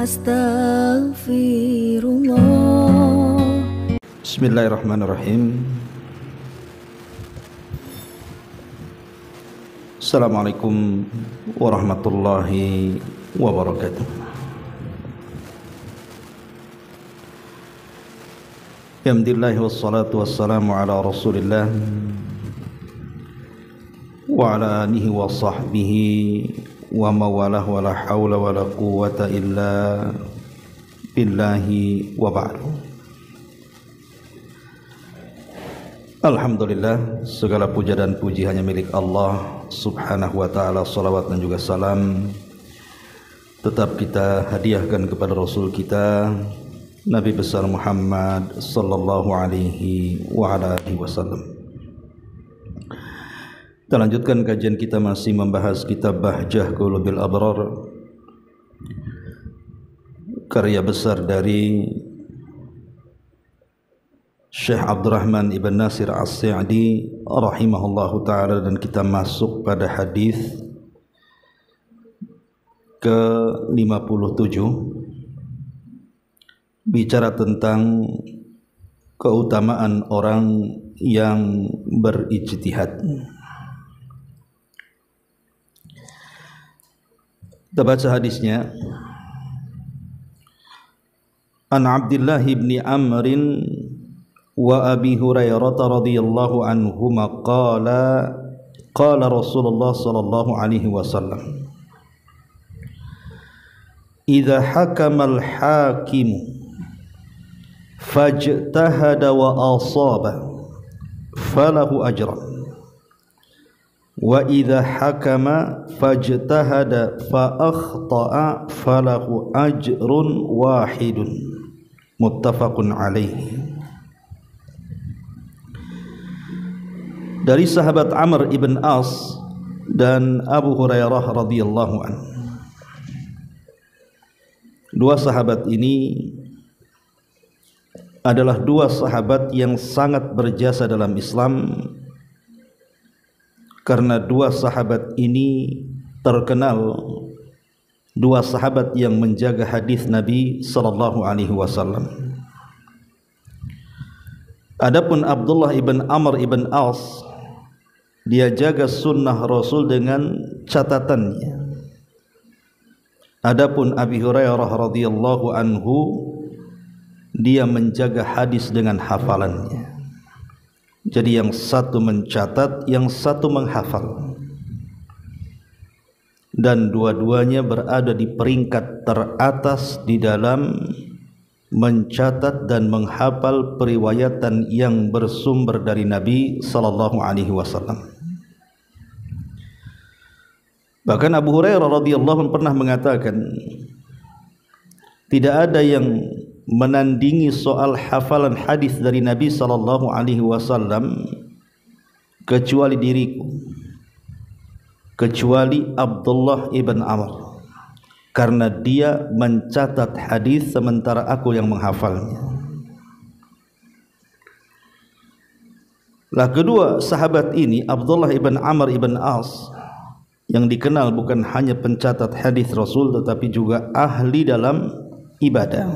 Astaghfirullah. Bismillahirrahmanirrahim. Assalamualaikum warahmatullahi wabarakatuh. Alhamdulillah wassalatu wassalamu ala Rasulillah wa ala alihi wa sahbihi wa mawalah wa la hawla wa la quwwata illa billahi wa ba'du. Alhamdulillah, segala puja dan puji hanya milik Allah subhanahu wa ta'ala. Salawat dan juga salam tetap kita hadiahkan kepada Rasul kita Nabi besar Muhammad sallallahu alaihi wa ala alihi wasallam. Kita lanjutkan kajian kita masih membahas kitab Bahjah Qulubil Abrar, karya besar dari Syekh Abdurrahman Ibn Nasir As-Sa'di rahimahullahu ta'ala, dan kita masuk pada hadis ke-57, bicara tentang keutamaan orang yang berijtihad. Kita baca hadisnya. An Abdullah ibn Amrin wa Abi Hurairah radhiyallahu anhuma qala qala Rasulullah sallallahu alaihi wasallam, idza hakama al-hakim fajtahada wa asaba falahu ajran, wa idza hakama fajtahada fa akhta'a falahu ajrun wahidun, muttafaqun alaihi. Dari sahabat Amr ibn As dan Abu Hurairah radhiyallahu anhu. Dua sahabat ini adalah dua sahabat yang sangat berjasa dalam Islam, karena dua sahabat ini terkenal dua sahabat yang menjaga hadis Nabi sallallahu alaihi wasallam. Adapun Abdullah ibn Amr ibn As, dia jaga sunnah Rasul dengan catatannya. Adapun Abi Hurairah radhiyallahu anhu, dia menjaga hadis dengan hafalannya. Jadi yang satu mencatat, yang satu menghafal, dan dua-duanya berada di peringkat teratas di dalam mencatat dan menghafal periwayatan yang bersumber dari Nabi sallallahu alaihi wasallam. Bahkan Abu Hurairah radhiyallahu anhu pernah mengatakan, tidak ada yang menandingi soal hafalan hadis dari Nabi sallallahu alaihi wasallam kecuali diriku, kecuali Abdullah ibn Amr, karena dia mencatat hadis sementara aku yang menghafalnya. Lah kedua sahabat ini, Abdullah ibn Amr ibn As, yang dikenal bukan hanya pencatat hadis Rasul tetapi juga ahli dalam ibadah,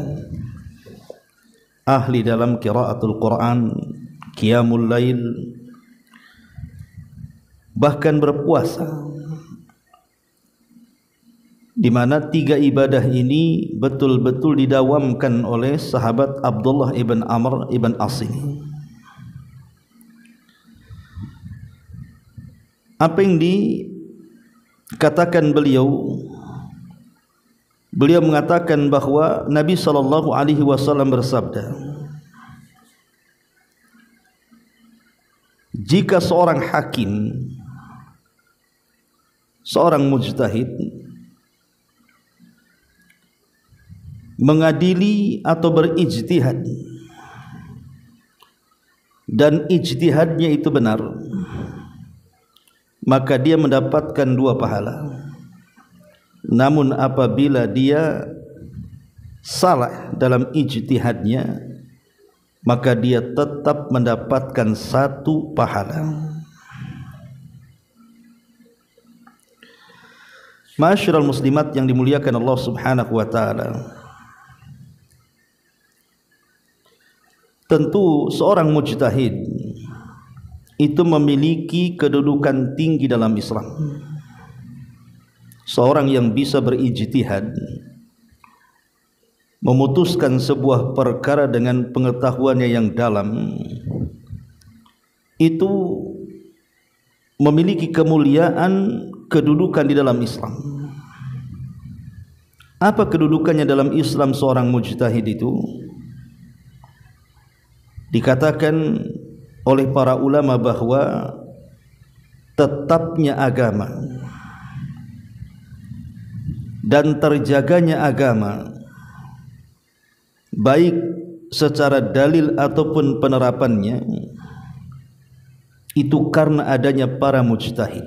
ahli dalam qiraatul Quran, qiyamul lail, bahkan berpuasa, di mana tiga ibadah ini betul-betul didawamkan oleh sahabat Abdullah ibn Amr ibn As ini. Apa yang dikatakan beliau? Beliau mengatakan bahwa Nabi sallallahu alaihi wasallam bersabda, jika seorang hakim, seorang mujtahid mengadili atau berijtihad dan ijtihadnya itu benar, maka dia mendapatkan dua pahala. Namun apabila dia salah dalam ijtihadnya, maka dia tetap mendapatkan satu pahala. Ma'asyiral muslimat yang dimuliakan Allah Subhanahu wa taala, tentu seorang mujtahid itu memiliki kedudukan tinggi dalam Islam. Seorang yang bisa berijtihad, memutuskan sebuah perkara dengan pengetahuannya yang dalam, itu memiliki kemuliaan, kedudukan di dalam Islam. Apa kedudukannya dalam Islam seorang mujtahid itu? Dikatakan oleh para ulama bahwa tetapnya agama dan terjaganya agama, baik secara dalil ataupun penerapannya, itu karena adanya para mujtahid.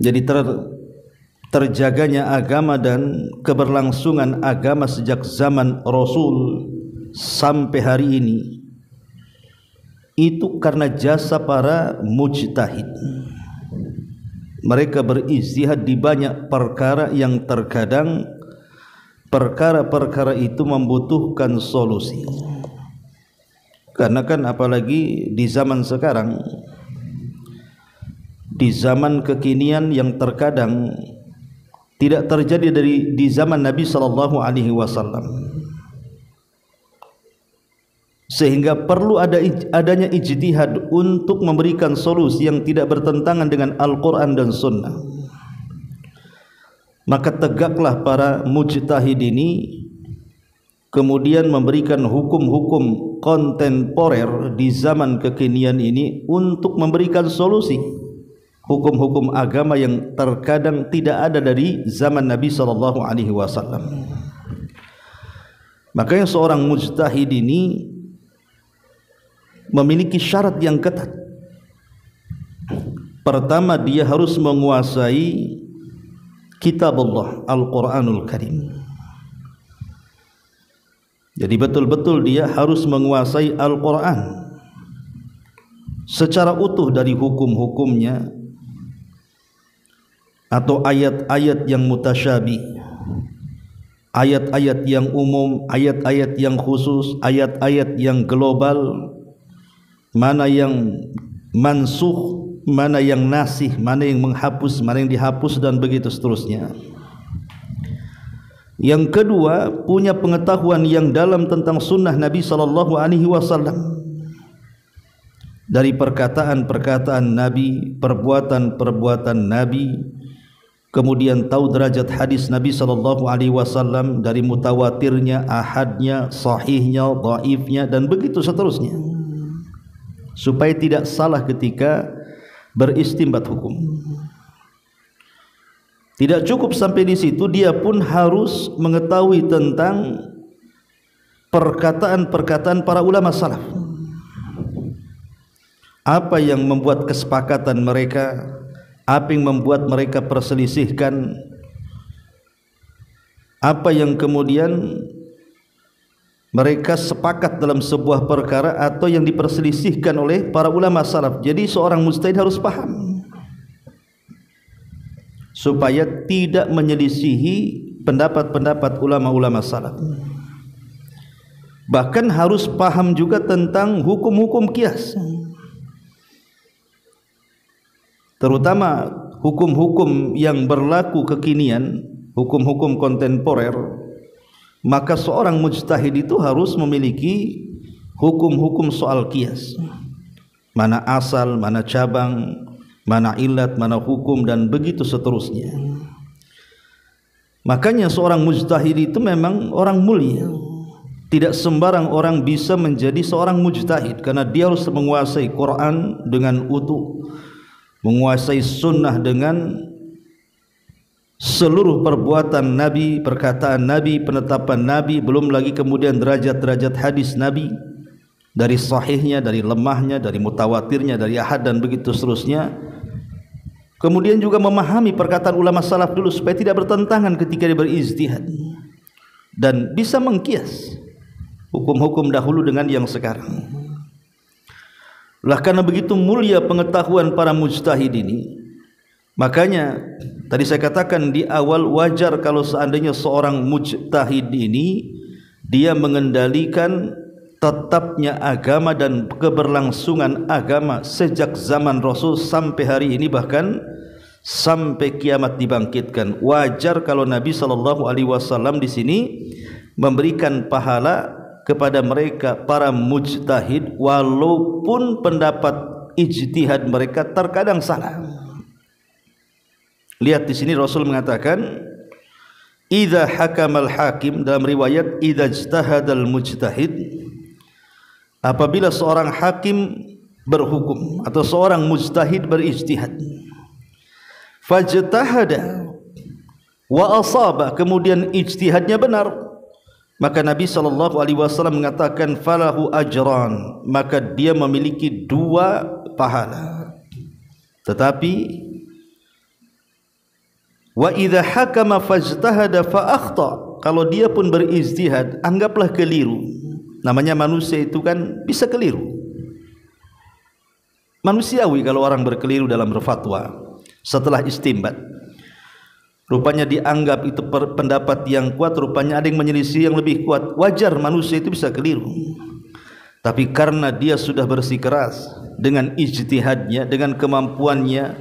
Jadi terjaganya agama dan keberlangsungan agama sejak zaman Rasul sampai hari ini itu karena jasa para mujtahid. Mereka berijtihad di banyak perkara yang terkadang perkara-perkara itu membutuhkan solusi. Karena kan apalagi di zaman sekarang, di zaman kekinian yang terkadang tidak terjadi di zaman Nabi sallallahu alaihi wasallam, sehingga perlu adanya ijtihad untuk memberikan solusi yang tidak bertentangan dengan Al-Quran dan Sunnah. Maka tegaklah para mujtahid ini kemudian memberikan hukum-hukum kontemporer di zaman kekinian ini untuk memberikan solusi hukum-hukum agama yang terkadang tidak ada dari zaman Nabi sallallahu alaihi wasallam. Makanya seorang mujtahid ini memiliki syarat yang ketat. Pertama, dia harus menguasai kitab Allah, Al-Quranul Karim. Jadi betul-betul dia harus menguasai Al-Quran secara utuh, dari hukum-hukumnya atau ayat-ayat yang mutasyabih, ayat-ayat yang umum, ayat-ayat yang khusus, ayat-ayat yang global, mana yang mansukh, mana yang nasih, mana yang menghapus, mana yang dihapus, dan begitu seterusnya. Yang kedua, punya pengetahuan yang dalam tentang sunnah Nabi sallallahu alaihi wasallam, dari perkataan-perkataan Nabi, perbuatan-perbuatan Nabi, kemudian tahu derajat hadis Nabi sallallahu alaihi wasallam, dari mutawatirnya, ahadnya, sahihnya, dhaifnya, dan begitu seterusnya, supaya tidak salah ketika beristinbat hukum. Tidak cukup sampai di situ, dia pun harus mengetahui tentang perkataan-perkataan para ulama salaf. Apa yang membuat kesepakatan mereka, apa yang membuat mereka perselisihkan, apa yang kemudian mereka sepakat dalam sebuah perkara atau yang diperselisihkan oleh para ulama salaf. Jadi seorang mujtahid harus paham supaya tidak menyelisihi pendapat-pendapat ulama-ulama salaf. Bahkan harus paham juga tentang hukum-hukum qiyas, terutama hukum-hukum yang berlaku kekinian, hukum-hukum kontemporer. Maka seorang mujtahid itu harus memiliki hukum-hukum soal qiyas, mana asal, mana cabang, mana ilat, mana hukum, dan begitu seterusnya. Makanya seorang mujtahid itu memang orang mulia. Tidak sembarang orang bisa menjadi seorang mujtahid, karena dia harus menguasai Quran dengan utuh, menguasai sunnah dengan seluruh perbuatan Nabi, perkataan Nabi, penetapan Nabi, belum lagi kemudian derajat-derajat hadis Nabi, dari sahihnya, dari lemahnya, dari mutawatirnya, dari ahad, dan begitu seterusnya. Kemudian juga memahami perkataan ulama salaf dulu supaya tidak bertentangan ketika dia berijtihad, dan bisa mengkias hukum-hukum dahulu dengan yang sekarang. Lah karena begitu mulia pengetahuan para mujtahid ini, Makanya tadi saya katakan di awal, wajar kalau seandainya seorang mujtahid ini dia mengendalikan tetapnya agama dan keberlangsungan agama sejak zaman Rasul sampai hari ini, bahkan sampai kiamat dibangkitkan. Wajar kalau Nabi SAW di sini memberikan pahala kepada mereka para mujtahid, walaupun pendapat ijtihad mereka terkadang salah. Lihat di sini Rasul mengatakan, idza hakamal hakim, dalam riwayat idza ijtahadal mujtahid, apabila seorang hakim berhukum atau seorang mujtahid berijtihad, fajtahada wa asaba, kemudian ijtihadnya benar, maka Nabi SAW mengatakan falahu ajran, maka dia memiliki 2 pahala. Tetapi wa idza hakama fajtahada fa akhta, kalau dia pun berijtihad anggaplah keliru. Namanya manusia itu kan bisa keliru, manusiawi kalau orang berkeliru dalam berfatwa setelah istinbat. Rupanya dianggap itu pendapat yang kuat, rupanya ada yang menyelisih yang lebih kuat. Wajar manusia itu bisa keliru, tapi karena dia sudah bersikeras dengan ijtihadnya, dengan kemampuannya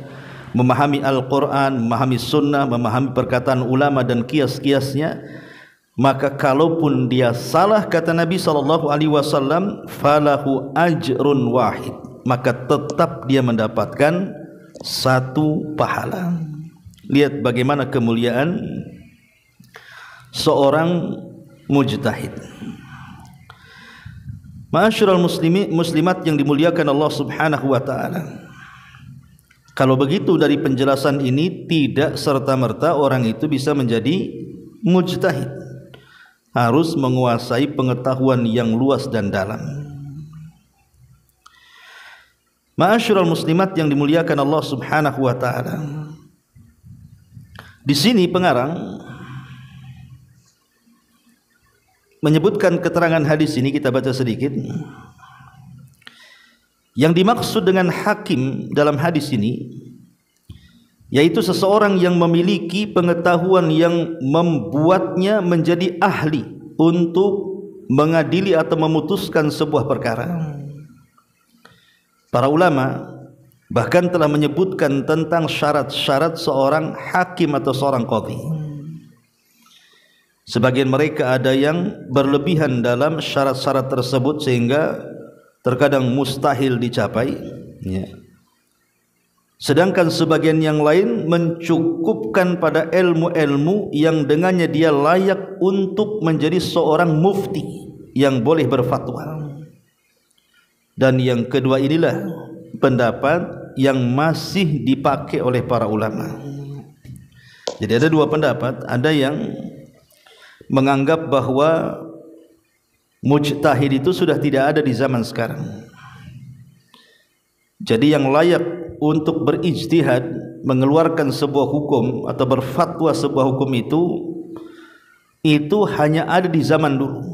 memahami Al-Quran, memahami sunnah, memahami perkataan ulama dan kias-kiasnya, maka kalaupun dia salah, kata Nabi SAW, falahu ajrun wahid, maka tetap dia mendapatkan 1 pahala. Lihat bagaimana kemuliaan seorang mujtahid. Ma'asyiral muslimat yang dimuliakan Allah Subhanahu wa ta'ala, kalau begitu dari penjelasan ini tidak serta-merta orang itu bisa menjadi mujtahid, harus menguasai pengetahuan yang luas dan dalam. Ma'asyiral muslimat yang dimuliakan Allah Subhanahu wa ta'ala, di sini pengarang menyebutkan keterangan hadis ini, kita baca sedikit. Yang dimaksud dengan hakim dalam hadis ini yaitu seseorang yang memiliki pengetahuan yang membuatnya menjadi ahli untuk mengadili atau memutuskan sebuah perkara. Para ulama bahkan telah menyebutkan tentang syarat-syarat seorang hakim atau seorang qadhi. Sebagian mereka ada yang berlebihan dalam syarat-syarat tersebut sehingga terkadang mustahil dicapai, ya. Sedangkan sebagian yang lain mencukupkan pada ilmu-ilmu yang dengannya dia layak untuk menjadi seorang mufti yang boleh berfatwa. Dan yang kedua inilah pendapat yang masih dipakai oleh para ulama. Jadi ada 2 pendapat. Ada yang menganggap bahwa mujtahid itu sudah tidak ada di zaman sekarang. Jadi yang layak untuk berijtihad, mengeluarkan sebuah hukum atau berfatwa sebuah hukum itu hanya ada di zaman dulu.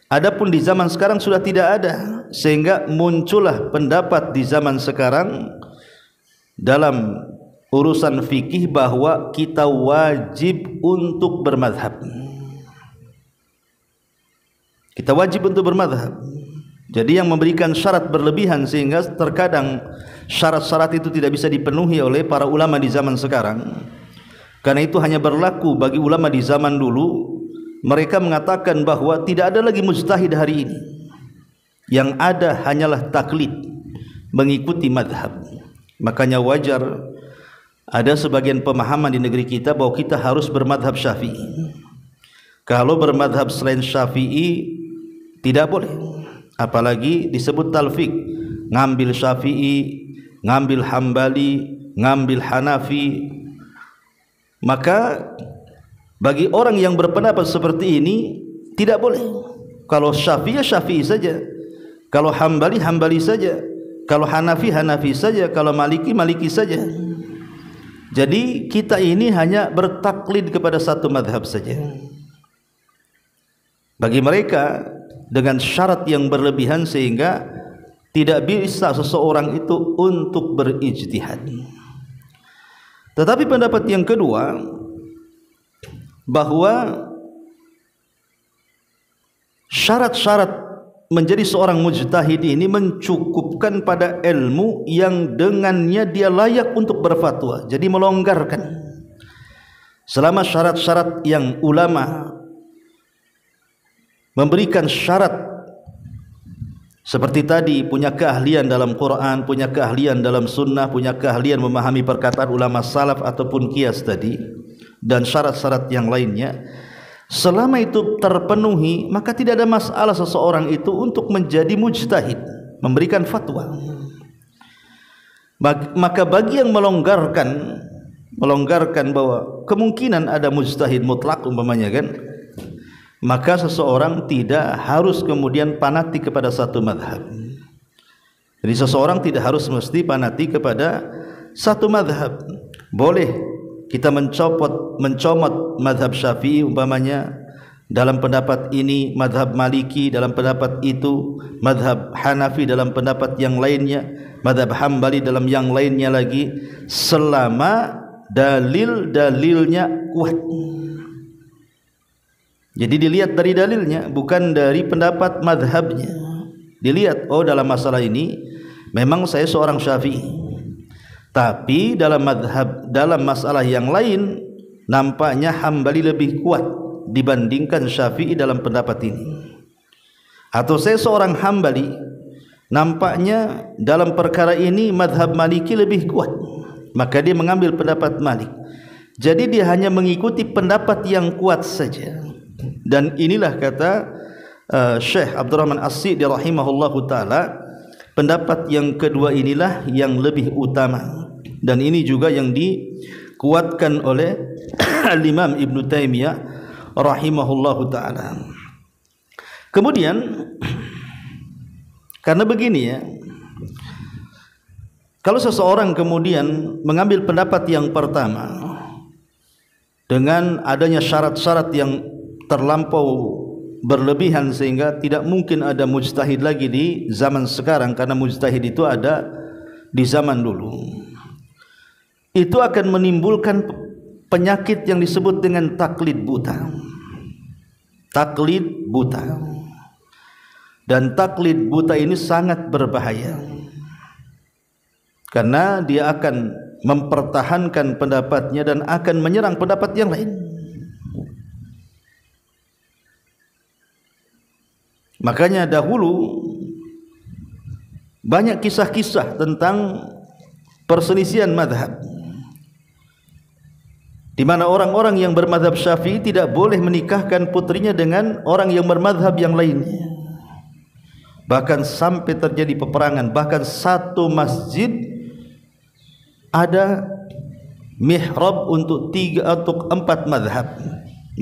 Adapun di zaman sekarang sudah tidak ada, sehingga muncullah pendapat di zaman sekarang dalam urusan fikih bahwa kita wajib untuk bermadhab. Kita wajib untuk bermadhab. Jadi yang memberikan syarat berlebihan sehingga terkadang syarat-syarat itu tidak bisa dipenuhi oleh para ulama di zaman sekarang. Karena itu hanya berlaku bagi ulama di zaman dulu. Mereka mengatakan bahwa tidak ada lagi mujtahid hari ini. Yang ada hanyalah taklid, mengikuti madhab. Makanya wajar ada sebagian pemahaman di negeri kita bahwa kita harus bermadhab Syafi'i. Kalau bermadhab selain Syafi'i tidak boleh, apalagi disebut talfik, ngambil Syafi'i, ngambil Hambali, ngambil Hanafi. Maka bagi orang yang berpendapat seperti ini tidak boleh. Kalau Syafi'i, Syafi'i saja, kalau Hambali, Hambali saja, kalau Hanafi, Hanafi saja, kalau Maliki, Maliki saja. Jadi kita ini hanya bertaklid kepada satu madhab saja. Bagi mereka dengan syarat yang berlebihan sehingga tidak bisa seseorang itu untuk berijtihad. Tetapi pendapat yang kedua, bahwa syarat-syarat menjadi seorang mujtahid ini mencukupkan pada ilmu yang dengannya dia layak untuk berfatwa. Jadi melonggarkan selama syarat-syarat yang ulama memberikan syarat seperti tadi, punya keahlian dalam Quran, punya keahlian dalam sunnah, punya keahlian memahami perkataan ulama salaf ataupun qiyas tadi, dan syarat-syarat yang lainnya, selama itu terpenuhi, maka tidak ada masalah seseorang itu untuk menjadi mujtahid, memberikan fatwa. Maka bagi yang melonggarkan bahwa kemungkinan ada mujtahid mutlak umpamanya kan, maka seseorang tidak harus kemudian fanatik kepada satu madhab. Jadi seseorang tidak harus mesti fanatik kepada satu madhab. Boleh kita mencomot madhab Syafi'i umpamanya, dalam pendapat ini madhab Maliki, dalam pendapat itu madhab Hanafi, dalam pendapat yang lainnya madhab Hambali, dalam yang lainnya lagi, selama dalil-dalilnya kuat. Jadi dilihat dari dalilnya, bukan dari pendapat madhabnya. Dilihat, oh dalam masalah ini memang saya seorang Syafi'i, tapi dalam masalah yang lain nampaknya Hambali lebih kuat dibandingkan Syafi'i dalam pendapat ini. Atau saya seorang Hambali, nampaknya dalam perkara ini madhab Maliki lebih kuat, maka dia mengambil pendapat Malik. Jadi dia hanya mengikuti pendapat yang kuat saja. Dan inilah kata Syekh Abdurrahman As-Sa'di rahimahullahu taala, pendapat yang kedua inilah yang lebih utama, dan ini juga yang dikuatkan oleh Imam Ibn Taimiyah rahimahullahu taala. Kemudian karena begini ya, kalau seseorang kemudian mengambil pendapat yang pertama dengan adanya syarat-syarat yang terlampau berlebihan sehingga tidak mungkin ada mujtahid lagi di zaman sekarang, karena mujtahid itu ada di zaman dulu, itu akan menimbulkan penyakit yang disebut dengan taklid buta. Taklid buta. Dan taklid buta ini sangat berbahaya, karena dia akan mempertahankan pendapatnya dan akan menyerang pendapat yang lain. Makanya dahulu banyak kisah-kisah tentang perselisihan madhab, di mana orang-orang yang bermadhab Syafi'i tidak boleh menikahkan putrinya dengan orang yang bermadhab yang lainnya. Bahkan sampai terjadi peperangan, bahkan satu masjid ada mihrab untuk 4 madhab.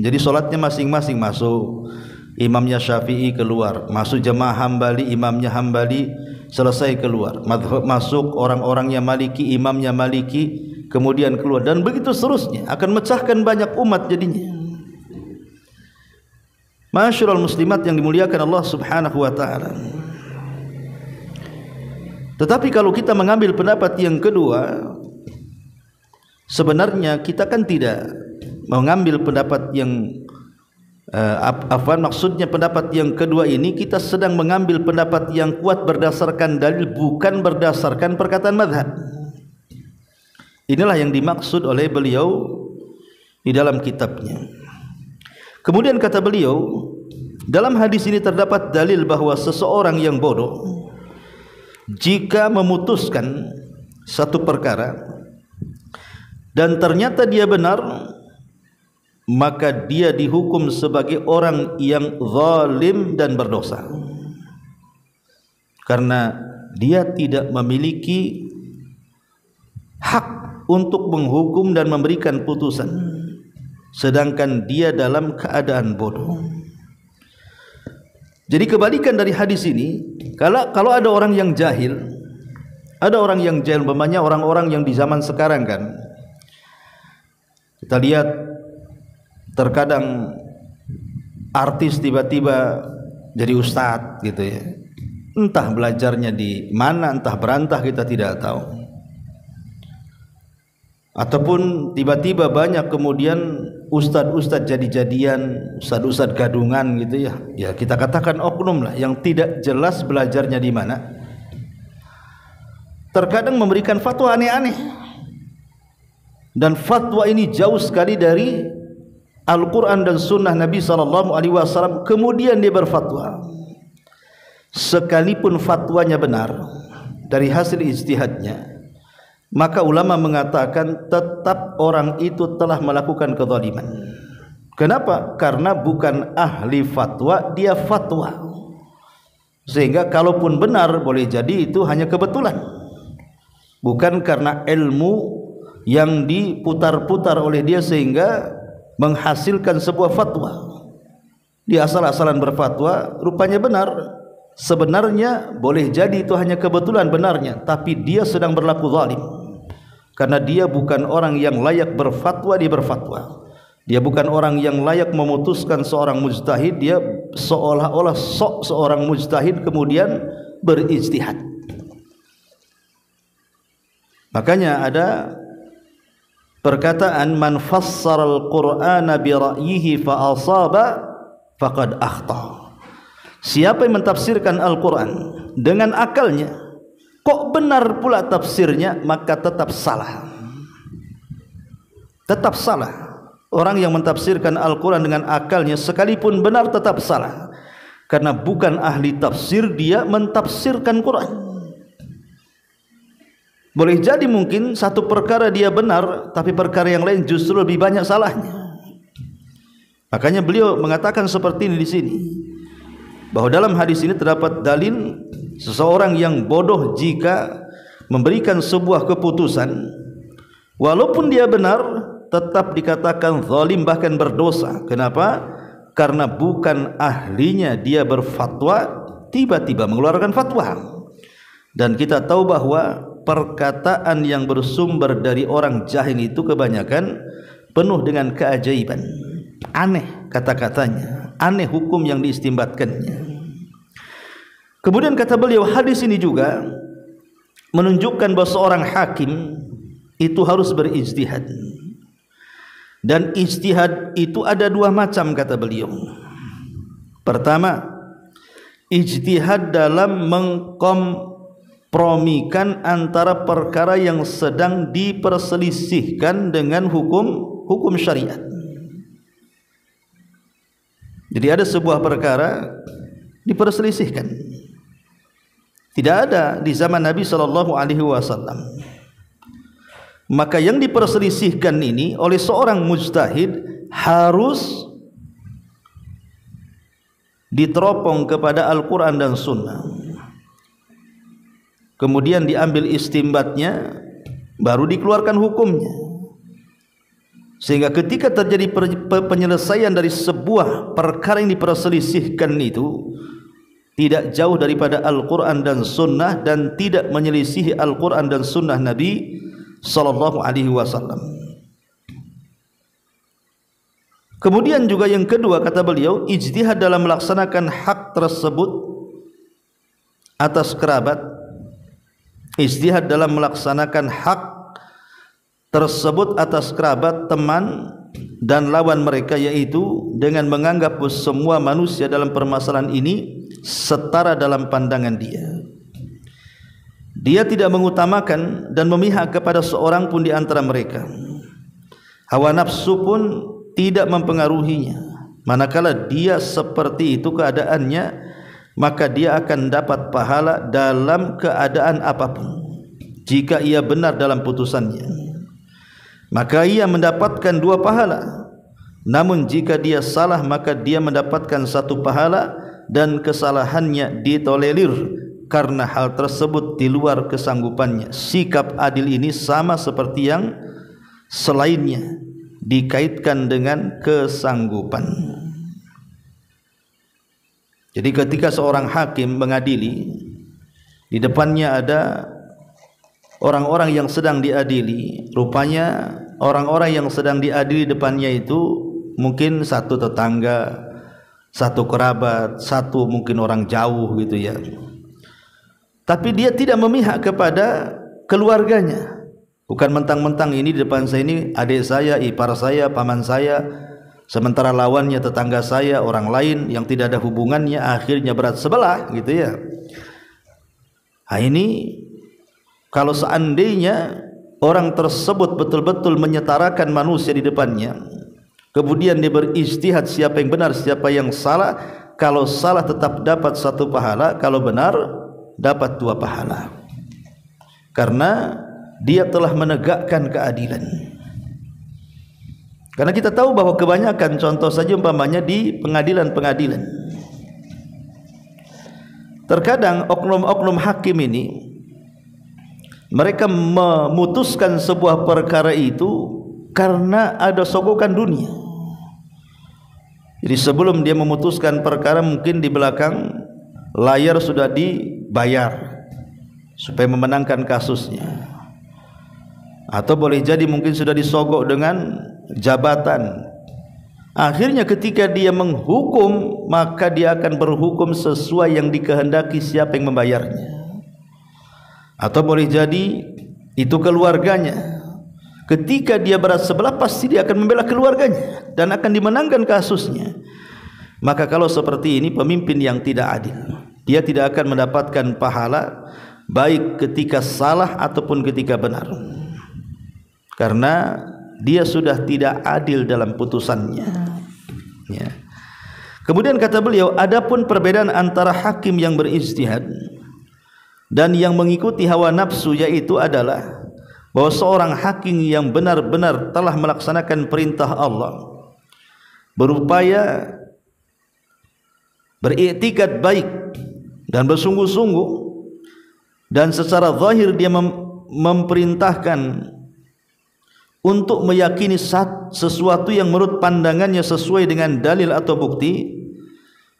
Jadi solatnya masing-masing masuk, imamnya Syafi'i keluar, masuk jemaah Hambali, imamnya Hambali, selesai keluar, masuk orang-orangnya Maliki, imamnya Maliki, kemudian keluar, dan begitu seterusnya, akan mecahkan banyak umat jadinya. Masyarul muslimat yang dimuliakan Allah subhanahu wa ta'ala. Tetapi kalau kita mengambil pendapat yang kedua, sebenarnya kita kan tidak mengambil pendapat yang maksudnya pendapat yang kedua ini kita sedang mengambil pendapat yang kuat berdasarkan dalil, bukan berdasarkan perkataan madhab. Inilah yang dimaksud oleh beliau di dalam kitabnya. Kemudian kata beliau, dalam hadis ini terdapat dalil bahwa seseorang yang bodoh jika memutuskan satu perkara dan ternyata dia benar, maka dia dihukum sebagai orang yang zalim dan berdosa, karena dia tidak memiliki hak untuk menghukum dan memberikan putusan, sedangkan dia dalam keadaan bodoh. Jadi kebalikan dari hadis ini, kalau ada orang yang jahil, umpamanya orang-orang yang di zaman sekarang kan, kita lihat terkadang artis tiba-tiba jadi ustadz gitu ya, entah belajarnya di mana, entah berantah, kita tidak tahu. Ataupun tiba-tiba banyak kemudian ustadz-ustadz jadi-jadian, ustadz-ustadz gadungan gitu ya. Ya kita katakan oknum lah yang tidak jelas belajarnya di mana. Terkadang memberikan fatwa aneh-aneh. Dan fatwa ini jauh sekali dari Al-Quran dan Sunnah Nabi SAW. Kemudian dia berfatwa, sekalipun fatwanya benar dari hasil ijtihadnya, maka ulama mengatakan tetap orang itu telah melakukan kezaliman. Kenapa? Karena bukan ahli fatwa, dia fatwa. Sehingga kalaupun benar boleh jadi itu hanya kebetulan, bukan karena ilmu yang diputar-putar oleh dia sehingga menghasilkan sebuah fatwa. Dia asal-asalan berfatwa, rupanya benar. Sebenarnya boleh jadi itu hanya kebetulan benarnya, tapi dia sedang berlaku zalim. Karena dia bukan orang yang layak berfatwa, dia berfatwa. Dia bukan orang yang layak memutuskan seorang mujtahid, dia seolah-olah seorang mujtahid kemudian berijtihad. Makanya ada perkataan, man fassara al-Qur'ana bi ra'yihi fa asaba faqad akhta. Siapa yang mentafsirkan Al-Quran dengan akalnya, kok benar pula tafsirnya, maka tetap salah. Tetap salah. Orang yang mentafsirkan Al-Quran dengan akalnya sekalipun benar tetap salah. Karena bukan ahli tafsir, dia mentafsirkan Quran. Boleh jadi mungkin satu perkara dia benar, tapi perkara yang lain justru lebih banyak salahnya. Makanya beliau mengatakan seperti ini di sini, bahwa dalam hadis ini terdapat dalil seseorang yang bodoh jika memberikan sebuah keputusan, walaupun dia benar, tetap dikatakan zalim, bahkan berdosa. Kenapa? Karena bukan ahlinya dia berfatwa, tiba-tiba mengeluarkan fatwa. Dan kita tahu bahwa perkataan yang bersumber dari orang jahil itu kebanyakan penuh dengan keajaiban. Aneh kata-katanya, aneh hukum yang diistimbatkannya. Kemudian kata beliau, hadis ini juga menunjukkan bahwa seorang hakim itu harus berijtihad. Dan ijtihad itu ada dua macam kata beliau. Pertama, ijtihad dalam mengkompromikan antara perkara yang sedang diperselisihkan dengan hukum syariat. Jadi ada sebuah perkara diperselisihkan, tidak ada di zaman Nabi SAW. Maka yang diperselisihkan ini oleh seorang mujtahid harus diteropong kepada Al-Quran dan Sunnah. Kemudian diambil istimbatnya, baru dikeluarkan hukumnya. Sehingga ketika terjadi penyelesaian dari sebuah perkara yang diperselisihkan itu tidak jauh daripada Al-Quran dan Sunnah dan tidak menyelisihi Al-Quran dan Sunnah Nabi Sallallahu Alaihi Wasallam. Kemudian juga yang kedua kata beliau, ijtihad dalam melaksanakan hak tersebut atas kerabat, ijtihad dalam melaksanakan hak tersebut atas kerabat, teman dan lawan mereka, yaitu dengan menganggap semua manusia dalam permasalahan ini setara dalam pandangan dia. Dia tidak mengutamakan dan memihak kepada seorang pun di antara mereka. Hawa nafsu pun tidak mempengaruhinya. Manakala dia seperti itu keadaannya, maka dia akan dapat pahala dalam keadaan apapun. Jika ia benar dalam putusannya, maka ia mendapatkan 2 pahala. Namun jika dia salah, maka dia mendapatkan 1 pahala dan kesalahannya ditolerir karena hal tersebut di luar kesanggupannya. Sikap adil ini sama seperti yang selainnya, dikaitkan dengan kesanggupan. Jadi ketika seorang hakim mengadili, di depannya ada orang-orang yang sedang diadili. Rupanya orang-orang yang sedang diadili depannya itu mungkin satu tetangga, satu kerabat, satu mungkin orang jauh gitu ya. Tapi dia tidak memihak kepada keluarganya. Bukan mentang-mentang ini di depan saya ini adik saya, ipar saya, paman saya, sementara lawannya tetangga saya, orang lain yang tidak ada hubungannya, akhirnya berat sebelah gitu ya. Nah ini kalau seandainya orang tersebut betul-betul menyetarakan manusia di depannya, kemudian dia beristihad siapa yang benar siapa yang salah, kalau salah tetap dapat 1 pahala, kalau benar dapat 2 pahala, karena dia telah menegakkan keadilan. Karena kita tahu bahwa kebanyakan, contoh saja umpamanya di pengadilan-pengadilan, terkadang oknum-oknum hakim ini mereka memutuskan sebuah perkara itu karena ada sogokan dunia. Jadi sebelum dia memutuskan perkara, mungkin di belakang layar sudah dibayar supaya memenangkan kasusnya, atau boleh jadi mungkin sudah disogok dengan jabatan. Akhirnya ketika dia menghukum, maka dia akan berhukum sesuai yang dikehendaki siapa yang membayarnya. Atau boleh jadi itu keluarganya. Ketika dia berat sebelah, pasti dia akan membela keluarganya dan akan dimenangkan kasusnya. Maka kalau seperti ini pemimpin yang tidak adil, dia tidak akan mendapatkan pahala baik ketika salah ataupun ketika benar, karena dia sudah tidak adil dalam putusannya ya. Kemudian kata beliau, adapun perbedaan antara hakim yang berijtihad dan yang mengikuti hawa nafsu, yaitu adalah bahwa seorang hakim yang benar-benar telah melaksanakan perintah Allah, berupaya beriktikad baik dan bersungguh-sungguh, dan secara zahir dia memerintahkan untuk meyakini sesuatu yang menurut pandangannya sesuai dengan dalil atau bukti,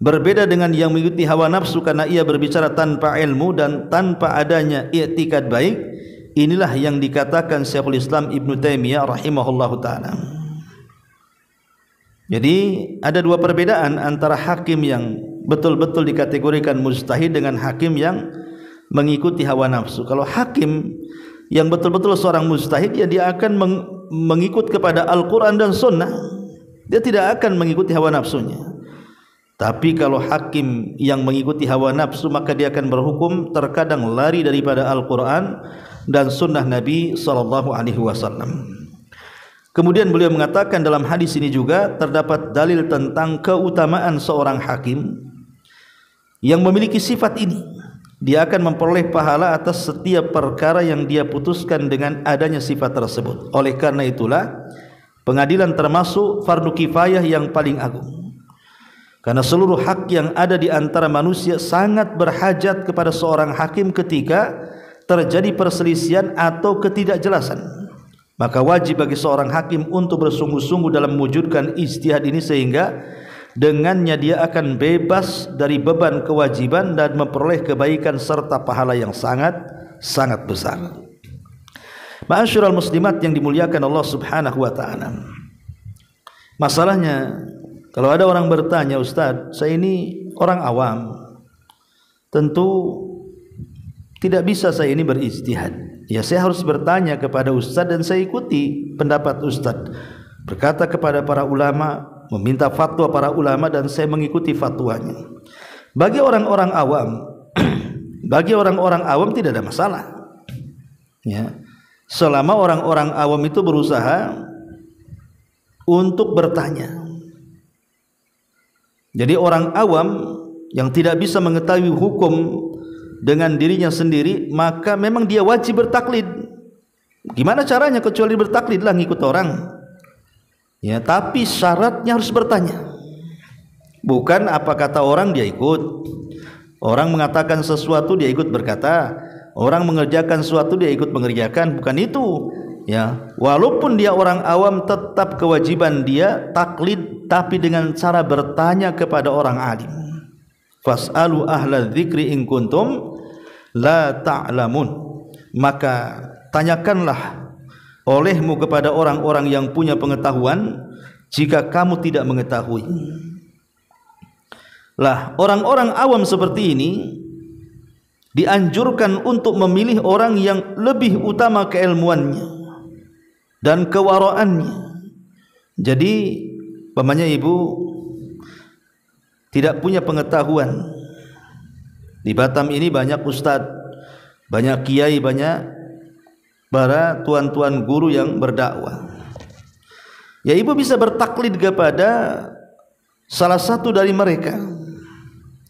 berbeda dengan yang mengikuti hawa nafsu karena ia berbicara tanpa ilmu dan tanpa adanya i'tikad baik. Inilah yang dikatakan Syekhul Islam Ibnu Taimiyah rahimahullahu ta'ala. Jadi ada 2 perbedaan antara hakim yang betul-betul dikategorikan mujtahid dengan hakim yang mengikuti hawa nafsu. Kalau hakim yang betul-betul seorang mujtahid, ya dia akan mengikut kepada Al-Quran dan Sunnah, dia tidak akan mengikuti hawa nafsunya. Tapi kalau hakim yang mengikuti hawa nafsu, maka dia akan berhukum terkadang lari daripada Al-Quran dan Sunnah Nabi SAW. Kemudian beliau mengatakan dalam hadis ini juga terdapat dalil tentang keutamaan seorang hakim yang memiliki sifat ini. Dia akan memperoleh pahala atas setiap perkara yang dia putuskan dengan adanya sifat tersebut. Oleh karena itulah pengadilan termasuk fardu kifayah yang paling agung, karena seluruh hak yang ada di antara manusia sangat berhajat kepada seorang hakim ketika terjadi perselisihan atau ketidakjelasan. Maka wajib bagi seorang hakim untuk bersungguh-sungguh dalam mewujudkan ijtihad ini, sehingga dengannya dia akan bebas dari beban kewajiban dan memperoleh kebaikan serta pahala yang sangat besar. Ma'asyiral muslimat yang dimuliakan Allah Subhanahu wa taala. Masalahnya kalau ada orang bertanya, Ustaz, saya ini orang awam, tentu tidak bisa saya ini berijtihad. Ya, saya harus bertanya kepada Ustaz dan saya ikuti pendapat Ustaz, berkata kepada para ulama, meminta fatwa para ulama, dan saya mengikuti fatwanya. Bagi orang-orang awam bagi orang-orang awam tidak ada masalah ya, selama orang-orang awam itu berusaha untuk bertanya. Jadi orang awam yang tidak bisa mengetahui hukum dengan dirinya sendiri, maka memang dia wajib bertaklid. Gimana caranya kecuali bertaklid lah, ngikut orang ya, tapi syaratnya harus bertanya. Bukan apa kata orang dia ikut. Orang mengatakan sesuatu dia ikut berkata, orang mengerjakan sesuatu dia ikut mengerjakan, bukan itu ya. Walaupun dia orang awam, tetap kewajiban dia taklid, tapi dengan cara bertanya kepada orang alim. Fas'alu ahla dzikri in kuntum la ta'lamun. Maka tanyakanlah olehmu kepada orang-orang yang punya pengetahuan jika kamu tidak mengetahui. Lah, orang-orang awam seperti ini dianjurkan untuk memilih orang yang lebih utama keilmuannya, dan kewaraannya. Jadi umpamanya ibu tidak punya pengetahuan. Di Batam ini banyak ustadz, banyak kiai, banyak para tuan-tuan guru yang berdakwah. Ya ibu bisa bertaklid kepada salah satu dari mereka,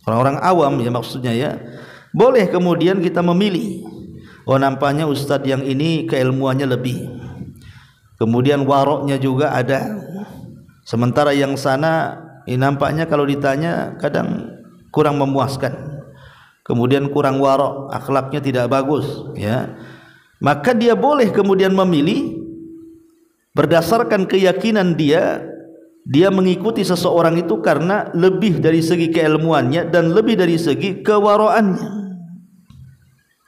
orang-orang awam ya maksudnya ya. Boleh kemudian kita memilih, oh nampaknya ustadz yang ini keilmuannya lebih, kemudian waroknya juga ada, sementara yang sana nampaknya kalau ditanya kadang kurang memuaskan, kemudian kurang warok, akhlaknya tidak bagus ya. Maka dia boleh kemudian memilih berdasarkan keyakinan dia mengikuti seseorang itu karena lebih dari segi keilmuannya dan lebih dari segi kewaroannya.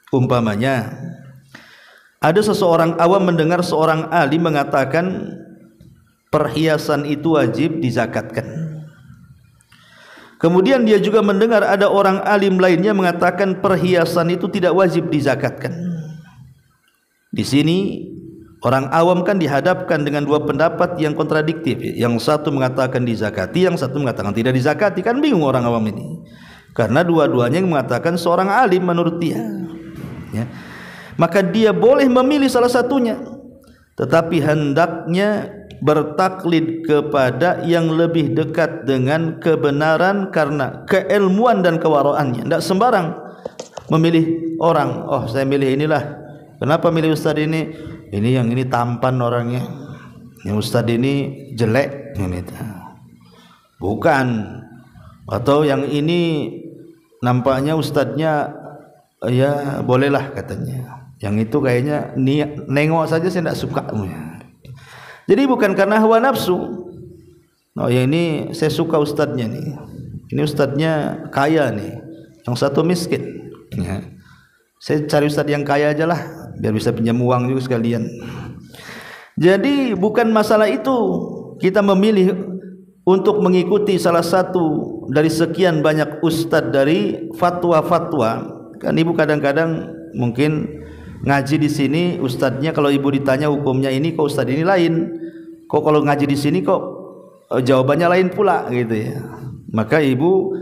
Umpamanya ada seseorang awam mendengar seorang alim mengatakan perhiasan itu wajib dizakatkan. Kemudian dia juga mendengar ada orang alim lainnya mengatakan perhiasan itu tidak wajib dizakatkan. Di sini orang awam kan dihadapkan dengan dua pendapat yang kontradiktif. Yang satu mengatakan dizakati, yang satu mengatakan tidak dizakati. Kan bingung orang awam ini, karena dua-duanya yang mengatakan seorang alim menurut dia ya. Maka dia boleh memilih salah satunya, tetapi hendaknya bertaklid kepada yang lebih dekat dengan kebenaran karena keilmuan dan kewaraannya. Tidak sembarang memilih orang, oh saya milih inilah. Kenapa milih ustadz ini? Ini yang ini tampan orangnya, yang ustadz ini jelek ini. Bukan. Atau yang ini nampaknya ustadznya ya bolehlah katanya, yang itu kayaknya nengok saja saya tidak suka. Jadi bukan karena hawa nafsu, oh ya ini saya suka ustadznya nih, ini ustadznya kaya nih, yang satu miskin ya. Saya cari ustadz yang kaya aja lah, biar bisa pinjam uang juga sekalian. Jadi bukan masalah itu kita memilih untuk mengikuti salah satu dari sekian banyak ustadz dari fatwa-fatwa. Kan ibu kadang-kadang mungkin ngaji di sini ustadznya, kalau ibu ditanya hukumnya ini, kok ustadz ini lain, kok kalau ngaji di sini kok jawabannya lain pula gitu ya. Maka ibu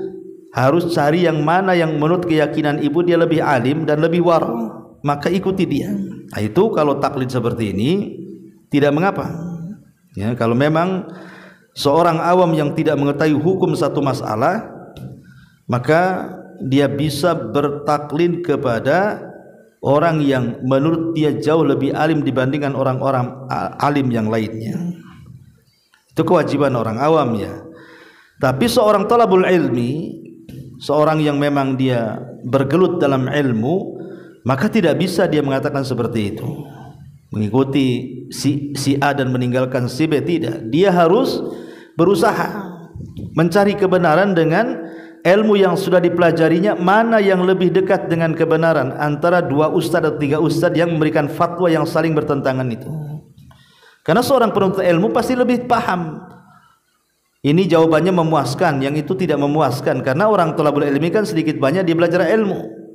harus cari yang mana yang menurut keyakinan ibu dia lebih alim dan lebih wara, maka ikuti dia. Nah, itu kalau taklid seperti ini tidak mengapa ya. Kalau memang seorang awam yang tidak mengetahui hukum satu masalah, maka dia bisa bertaklid kepada orang yang menurut dia jauh lebih alim dibandingkan orang-orang alim yang lainnya. Itu kewajiban orang awam ya. Tapi seorang talabul ilmi, seorang yang memang dia bergelut dalam ilmu, maka tidak bisa dia mengatakan seperti itu, mengikuti si A dan meninggalkan si B. Tidak, dia harus berusaha mencari kebenaran dengan ilmu yang sudah dipelajarinya, mana yang lebih dekat dengan kebenaran antara dua ustadz atau tiga ustadz yang memberikan fatwa yang saling bertentangan itu. Karena seorang penuntut ilmu pasti lebih paham, ini jawabannya memuaskan, yang itu tidak memuaskan. Karena orang thalabul ilmi kan sedikit banyak dia belajar ilmu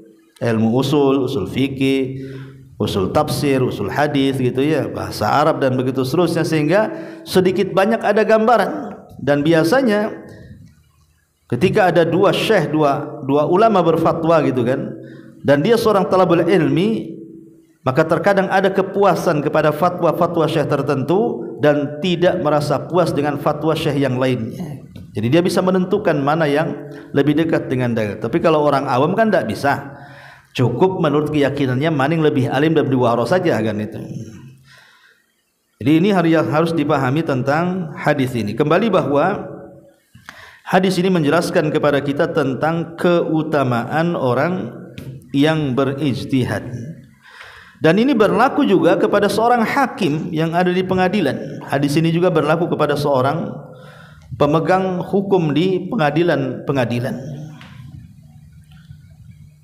usul fikih, usul tafsir, usul hadis gitu ya, bahasa Arab dan begitu seterusnya, sehingga sedikit banyak ada gambaran. Dan biasanya ketika ada dua syekh, dua ulama berfatwa gitu kan, dan dia seorang thalabul ilmi, maka terkadang ada kepuasan kepada fatwa-fatwa syekh tertentu dan tidak merasa puas dengan fatwa syekh yang lainnya. Jadi dia bisa menentukan mana yang lebih dekat dengan dalil. Tapi kalau orang awam kan tidak bisa, cukup menurut keyakinannya mana yang lebih alim dan lebih waro saja kan itu. Jadi ini harus dipahami tentang hadis ini. Kembali bahwa hadis ini menjelaskan kepada kita tentang keutamaan orang yang berijtihad. Dan ini berlaku juga kepada seorang hakim yang ada di pengadilan. Hadis ini juga berlaku kepada seorang pemegang hukum di pengadilan.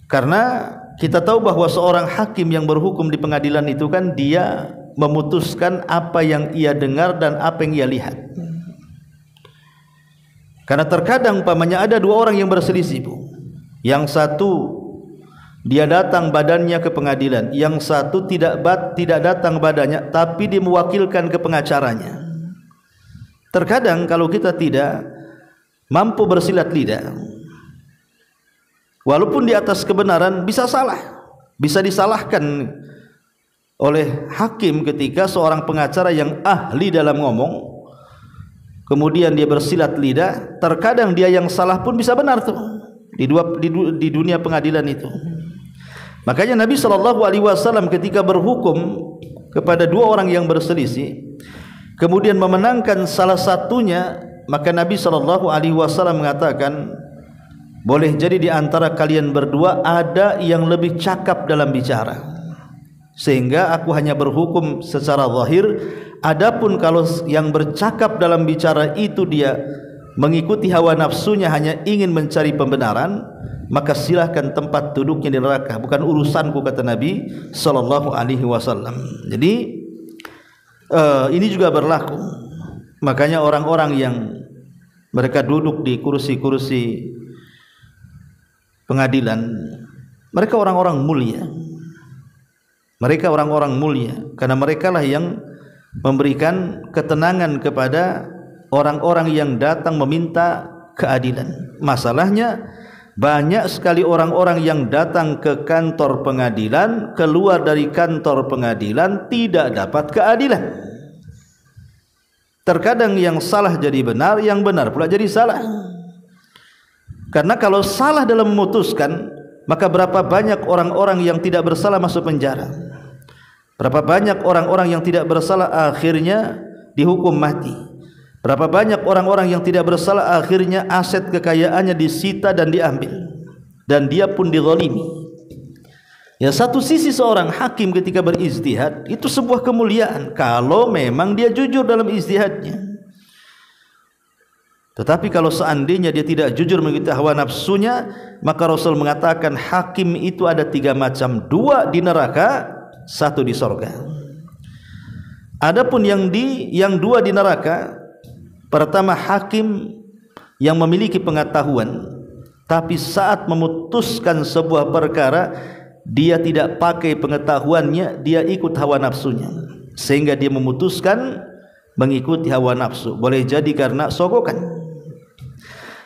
Karena kita tahu bahwa seorang hakim yang berhukum di pengadilan itu kan dia memutuskan apa yang ia dengar dan apa yang ia lihat. Karena terkadang umpamanya ada dua orang yang berselisih, Bu. Yang satu dia datang badannya ke pengadilan, yang satu tidak datang badannya tapi dia mewakilkan ke pengacaranya. Terkadang kalau kita tidak mampu bersilat lidah, walaupun di atas kebenaran, bisa salah, bisa disalahkan oleh hakim ketika seorang pengacara yang ahli dalam ngomong, kemudian dia bersilat lidah, terkadang dia yang salah pun bisa benar tuh di dunia pengadilan itu. Makanya Nabi SAW ketika berhukum kepada dua orang yang berselisih, kemudian memenangkan salah satunya, maka Nabi SAW mengatakan, boleh jadi di antara kalian berdua ada yang lebih cakap dalam bicara, sehingga aku hanya berhukum secara zahir. Adapun kalau yang bercakap dalam bicara itu dia mengikuti hawa nafsunya, hanya ingin mencari pembenaran, maka silahkan tempat duduknya di neraka, bukan urusanku, kata Nabi SAW. Jadi ini juga berlaku. Makanya orang-orang yang mereka duduk di kursi-kursi pengadilan, mereka orang-orang mulia. Mereka orang-orang mulia karena merekalah yang memberikan ketenangan kepada orang-orang yang datang meminta keadilan. Masalahnya banyak sekali orang-orang yang datang ke kantor pengadilan, keluar dari kantor pengadilan tidak dapat keadilan. Terkadang yang salah jadi benar, yang benar pula jadi salah. Karena kalau salah dalam memutuskan, maka berapa banyak orang-orang yang tidak bersalah masuk penjara. Berapa banyak orang-orang yang tidak bersalah akhirnya dihukum mati. Berapa banyak orang-orang yang tidak bersalah akhirnya aset kekayaannya disita dan diambil, dan dia pun dizalimi. Ya, satu sisi seorang hakim ketika berijtihad itu sebuah kemuliaan kalau memang dia jujur dalam ijtihadnya. Tetapi kalau seandainya dia tidak jujur mengikuti hawa nafsunya, maka Rasul mengatakan hakim itu ada tiga macam, dua di neraka, satu di sorga. Adapun yang dua di neraka, pertama hakim yang memiliki pengetahuan, tapi saat memutuskan sebuah perkara dia tidak pakai pengetahuannya, dia ikut hawa nafsunya, sehingga dia memutuskan mengikuti hawa nafsu. Boleh jadi karena sogokan.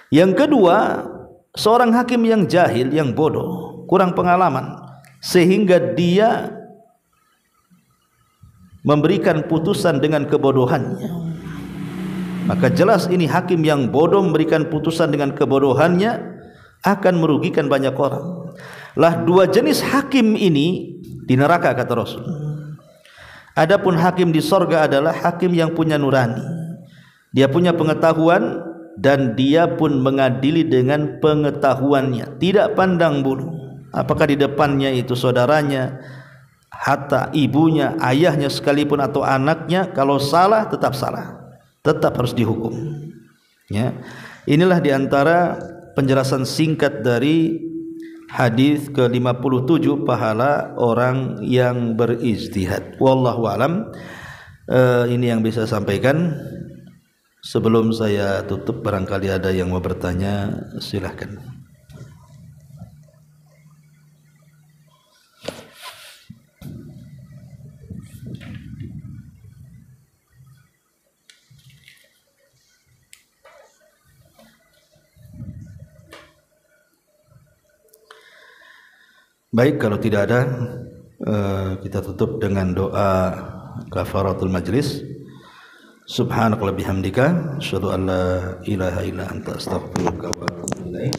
Yang kedua, seorang hakim yang jahil, yang bodoh, kurang pengalaman, sehingga dia memberikan putusan dengan kebodohannya. Maka jelas ini hakim yang bodoh memberikan putusan dengan kebodohannya akan merugikan banyak orang. Lah dua jenis hakim ini di neraka, kata Rasul. Adapun hakim di sorga adalah hakim yang punya nurani, dia punya pengetahuan dan dia pun mengadili dengan pengetahuannya, tidak pandang bulu. Apakah di depannya itu saudaranya, hatta ibunya, ayahnya sekalipun atau anaknya, kalau salah tetap salah, tetap harus dihukum. Ya, inilah diantara penjelasan singkat dari hadis ke-57 pahala orang yang berijtihad. Wallahu alam. Ini yang bisa sampaikan. Sebelum saya tutup, barangkali ada yang mau bertanya, silahkan. Baik, kalau tidak ada, kita tutup dengan doa kafaratul majlis. Subhanakallahumma bihamdika asyhadu an la ilaha illa anta astaghfiruka wa atubu ilaik.